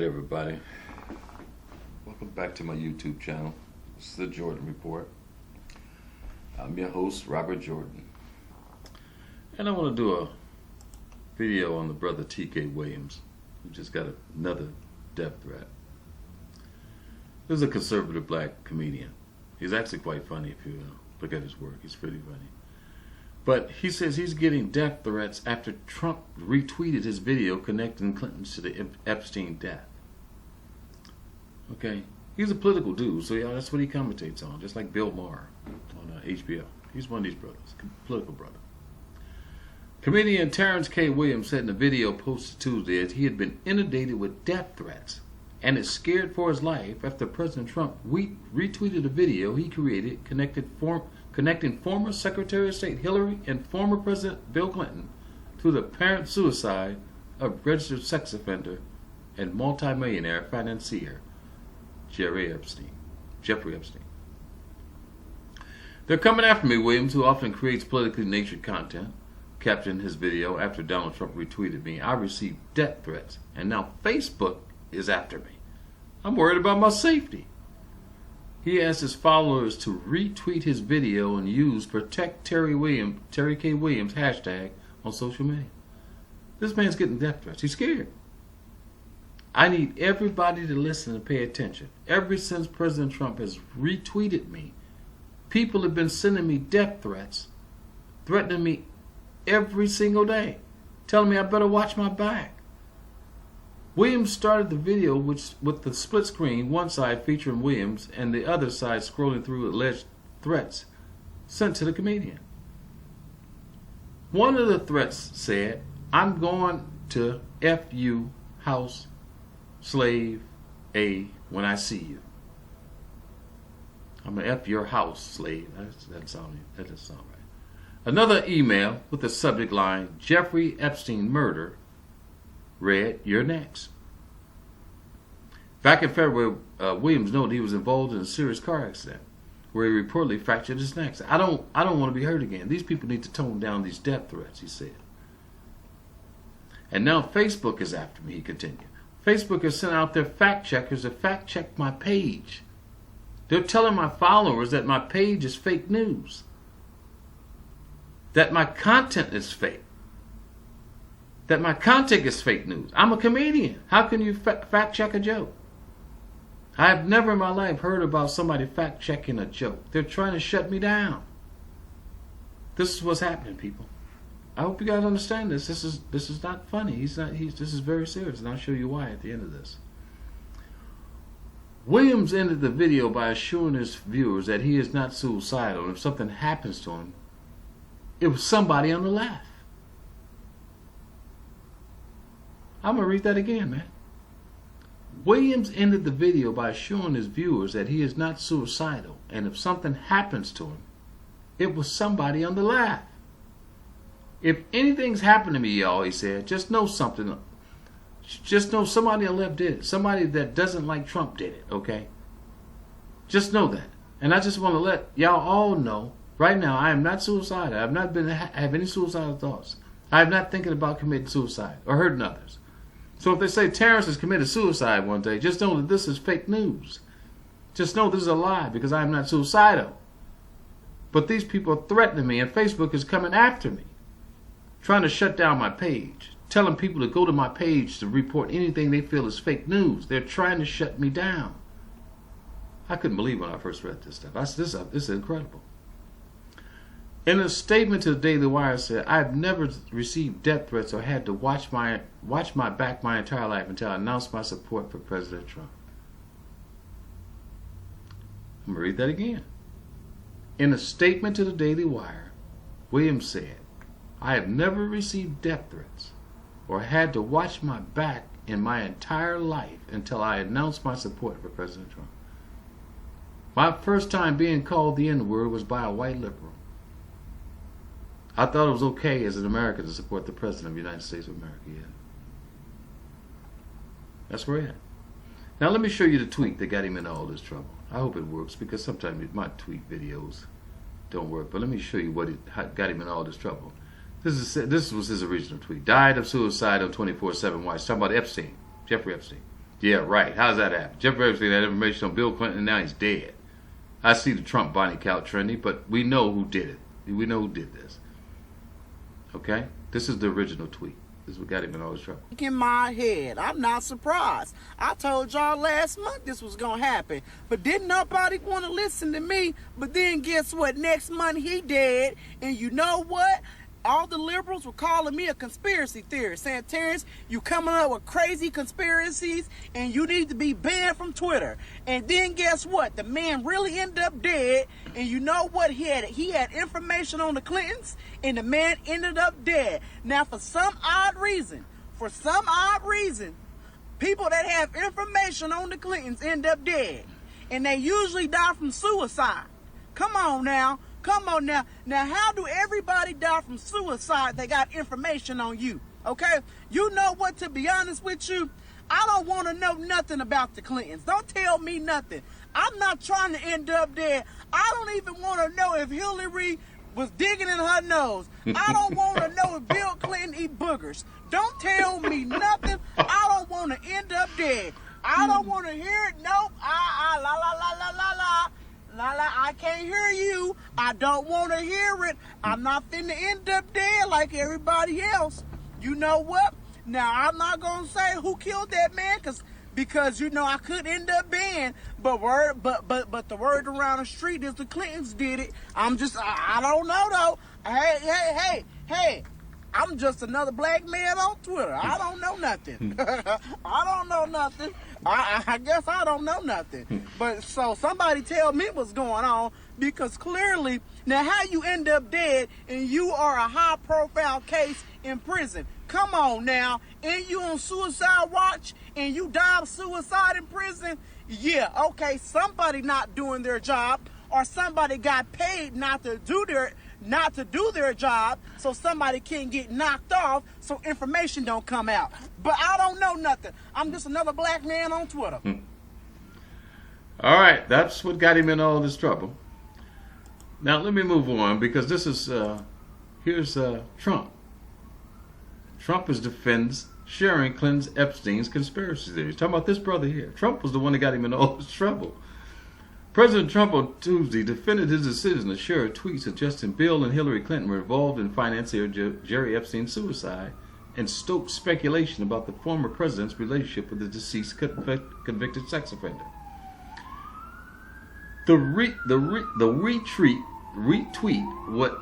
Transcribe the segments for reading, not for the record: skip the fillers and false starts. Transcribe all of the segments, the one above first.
right, everybody. Welcome back to my YouTube channel. This is the Jordan Report. I'm your host, Robert Jordan. And I want to do a video on the brother T.K. Williams, who just got another death threat. This is a conservative black comedian. He's actually quite funny if you look at his work. He's pretty funny. But he says he's getting death threats after Trump retweeted his video connecting Clinton to the Epstein death. Okay? He's a political dude, so yeah, that's what he commentates on, just like Bill Maher on HBO. He's one of these brothers, political brother. Comedian Terrence K. Williams said in a video posted Tuesday that he had been inundated with death threats and is scared for his life after President Trump retweeted a video he created connecting former Secretary of State Hillary and former President Bill Clinton to the apparent suicide of registered sex offender and multimillionaire financier Jeffrey Epstein. They're coming after me, Williams, who often creates politically natured content, captioned his video after Donald Trump retweeted me. I received death threats, and now Facebook is after me. I'm worried about my safety. He asked his followers to retweet his video and use Protect Terry K. Williams hashtag on social media. This man's getting death threats. He's scared. I need everybody to listen and pay attention. Ever since President Trump has retweeted me, people have been sending me death threats, threatening me every single day, telling me I better watch my back. Williams started the video with the split screen, one side featuring Williams and the other side scrolling through alleged threats sent to the comedian. One of the threats said, I'm going to F you, house, slave, A, when I see you. I'm going to F your house, slave. That doesn't sound right. Another email with the subject line, Jeffrey Epstein murder, read, you're next. Back in February, Williams noted he was involved in a serious car accident where he reportedly fractured his neck. I don't want to be hurt again. These people need to tone down these death threats, he said. And now Facebook is after me, he continued. Facebook has sent out their fact checkers to fact check my page. They're telling my followers that my page is fake news, that my content is fake, that my content is fake news. I'm a comedian. How can you fact check a joke? I have never in my life heard about somebody fact checking a joke. They're trying to shut me down. This is what's happening, people. I hope you guys understand this. This is not funny. This is very serious, and I'll show you why at the end of this. Williams ended the video by assuring his viewers that he is not suicidal, and if something happens to him, it was somebody on the left. I'm going to read that again, man. Williams ended the video by assuring his viewers that he is not suicidal, and if something happens to him, it was somebody on the left. If anything's happened to me, y'all, he said, just know something. Just know somebody on the left did it. Somebody that doesn't like Trump did it, okay? Just know that. And I just want to let y'all all know, right now, I am not suicidal. I have not have any suicidal thoughts. I am not thinking about committing suicide or hurting others. So if they say Terrence has committed suicide one day, just know that this is fake news. Just know this is a lie because I am not suicidal. But these people are threatening me, and Facebook is coming after me, trying to shut down my page, telling people to go to my page to report anything they feel is fake news. They're trying to shut me down. I couldn't believe when I first read this stuff. This is incredible. In a statement to the Daily Wire, said, I've never received death threats or had to watch my back my entire life until I announced my support for President Trump. I'm going to read that again. In a statement to the Daily Wire, Williams said, I have never received death threats or had to watch my back in my entire life until I announced my support for President Trump. My first time being called the N-word was by a white liberal. I thought it was okay as an American to support the President of the United States of America. Yeah. That's where we're at. Now let me show you the tweet that got him in all this trouble. I hope it works because sometimes my tweet videos don't work. But let me show you what got him in all this trouble. This was his original tweet. Died of suicide on 24/7 Watch. Talking about Epstein, Jeffrey Epstein. Yeah, right. How's that happen? Jeffrey Epstein had information on Bill Clinton and now he's dead. I see the Trump body count trending, but we know who did it. We know who did this. Okay? This is the original tweet. This is what got him in all this trouble. In my head, I'm not surprised. I told y'all last month this was gonna happen, but didn't nobody want to listen to me. But then guess what? Next month he dead, and you know what? All the liberals were calling me a conspiracy theorist, saying, Terrence, you coming up with crazy conspiracies, and you need to be banned from Twitter. And then guess what? The man really ended up dead, and you know what? He had information on the Clintons, and the man ended up dead. Now, for some odd reason, people that have information on the Clintons end up dead, and they usually die from suicide. Come on now. Now, how do everybody die from suicide? They got information on you, okay? You know what, to be honest with you, I don't want to know nothing about the Clintons. Don't tell me nothing. I'm not trying to end up there. I don't even want to know if Hillary was digging in her nose. I don't want to know if Bill Clinton eat boogers. Don't tell me nothing. I don't want to end up there. I don't want to hear it. Nope. La la la la la la. Lala, I can't hear you. I don't want to hear it. I'm not finna end up there like everybody else. You know what? Now, I'm not going to say who killed that man because you know, I could end up banned. But the word around the street is the Clintons did it. I don't know, though. Hey. I'm just another black man on Twitter. I don't know nothing. I don't know nothing. I guess I don't know nothing. But so somebody tell me what's going on, because clearly, now how you end up dead and you are a high profile case in prison? Come on now. And you on suicide watch and you die of suicide in prison? Yeah, okay, somebody not doing their job, or somebody got paid not to do their job, so somebody can get knocked off, so information don't come out. But I don't know nothing. I'm just another black man on Twitter. All right, that's what got him in all this trouble. Now let me move on, because this is here's Trump. Trump defends sharing Clinton's Epstein's conspiracy theories. Talking about this brother here. Trump was the one that got him in all this trouble. President Trump on Tuesday defended his decision to share a tweet suggesting Bill and Hillary Clinton were involved in financing Jeffrey Epstein's suicide, and stoked speculation about the former president's relationship with the deceased convicted sex offender. The retweet,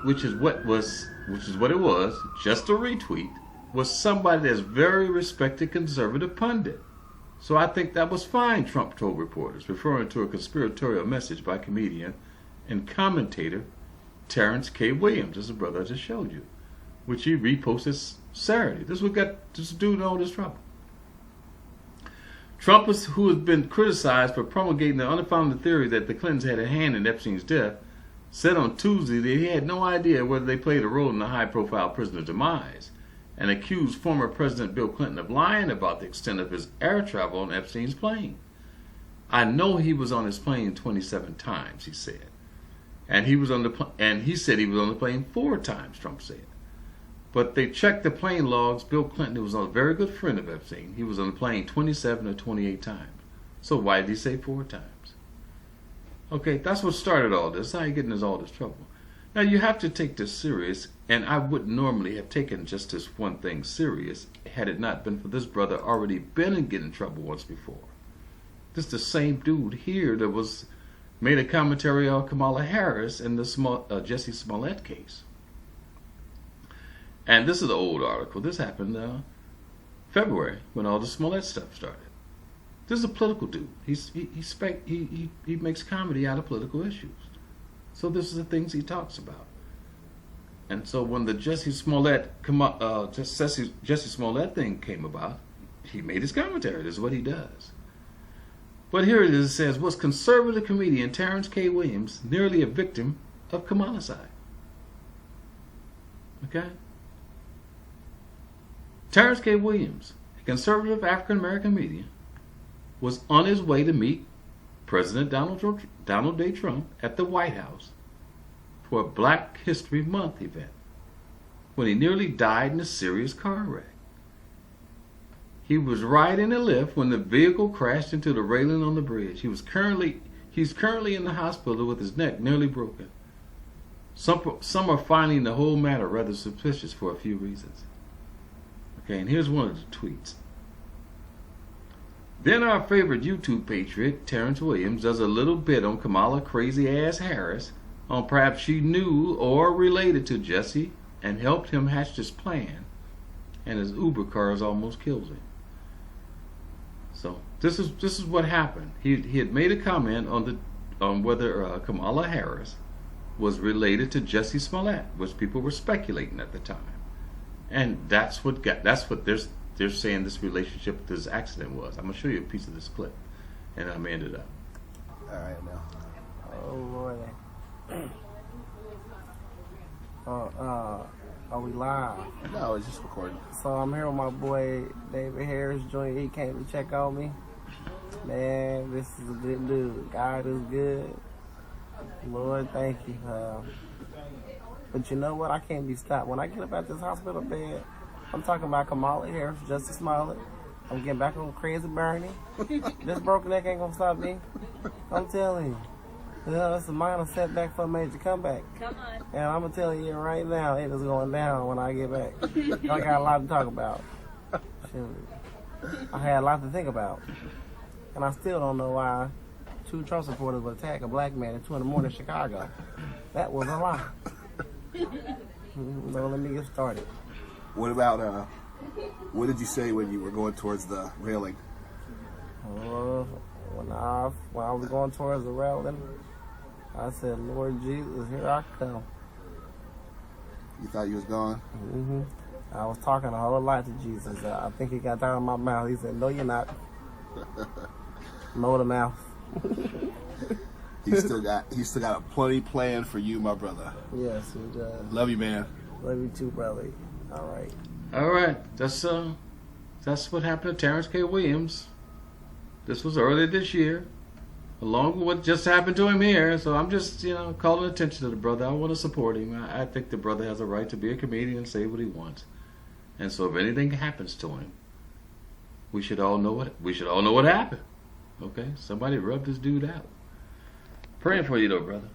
which is what it was, just a retweet, was somebody that's very respected conservative pundit. So I think that was fine, Trump told reporters, referring to a conspiratorial message by comedian and commentator Terrence K. Williams, this is the brother I just showed you, which he reposted Saturday. This is what got this dude in all this trouble. Trump, who has been criticized for promulgating the unfounded theory that the Clintons had a hand in Epstein's death, said on Tuesday that he had no idea whether they played a role in the high-profile prisoner's demise, and accused former President Bill Clinton of lying about the extent of his air travel on Epstein's plane. I know he was on his plane 27 times, he said. And he said he was on the plane 4 times, Trump said. But they checked the plane logs. Bill Clinton, who was a very good friend of Epstein, he was on the plane 27 or 28 times. So why did he say 4 times? Okay, that's what started all this. How you getting into all this trouble? Now, you have to take this serious, and I wouldn't normally have taken just this one thing serious had it not been for this brother already been in getting trouble once before. This is the same dude here that made a commentary on Kamala Harris in the Jussie Smollett case. And this is an old article. This happened February when all the Smollett stuff started. This is a political dude. He makes comedy out of political issues. So this is the things he talks about. And so when the Jussie Smollett thing came about, he made his commentary. This is what he does. But here it is. It says, was conservative comedian Terrence K. Williams nearly a victim of Kamalicide? Okay? Terrence K. Williams, a conservative African-American comedian, was on his way to meet President Donald J. Trump at the White House for a Black History Month event when he nearly died in a serious car wreck. He was riding a lift when the vehicle crashed into the railing on the bridge. He's currently in the hospital with his neck nearly broken. Some are finding the whole matter rather suspicious for a few reasons. Okay, and here's one of the tweets. Then our favorite YouTube patriot, Terrence Williams, does a little bit on Kamala crazy ass Harris on perhaps she knew or related to Jesse and helped him hatch this plan, and his Uber cars almost kills him. So this is what happened. He had made a comment on whether Kamala Harris was related to Jesse Smollett, which people were speculating at the time, and that's what they're saying this relationship, this accident was. I'm gonna show you a piece of this clip, and I'm gonna end it up. All right, now. Oh Lord. Are we live? No, it's just recording. So I'm here with my boy David Harris Jr. He came to check on me. Man, this is a good dude. God is good. Lord, thank you. But you know what? I can't be stopped. When I get up out this hospital bed, I'm talking about Kamala Harris, Justice Smollett. I'm getting back on Crazy Bernie. This broken neck ain't gonna stop me. I'm telling you. It's a minor setback for a major comeback. Come on. And I'm gonna tell you right now, it is going down when I get back. I got a lot to talk about. Shoot. I had a lot to think about. And I still don't know why 2 Trump supporters would attack a black man at 2 in the morning in Chicago. That was a lie. So let me get started. What about, what did you say when you were going towards the railing? When I was going towards the railing, I said, Lord Jesus, here I come. You thought you was gone? Mm-hmm. I was talking a whole lot to Jesus. I think he got down in my mouth. He said, no, you're not. Know the mouth. He still got a plenty planned for you, my brother. Yes, he does. Love you, man. Love you too, brother. All right. All right, that's what happened to Terrence K. Williams. This was earlier this year, along with what just happened to him here. So I'm just, calling attention to the brother. I want to support him. I think the brother has a right to be a comedian and say what he wants. And so if anything happens to him, we should all know what happened. Okay, somebody rubbed this dude out. Praying for you though, brother.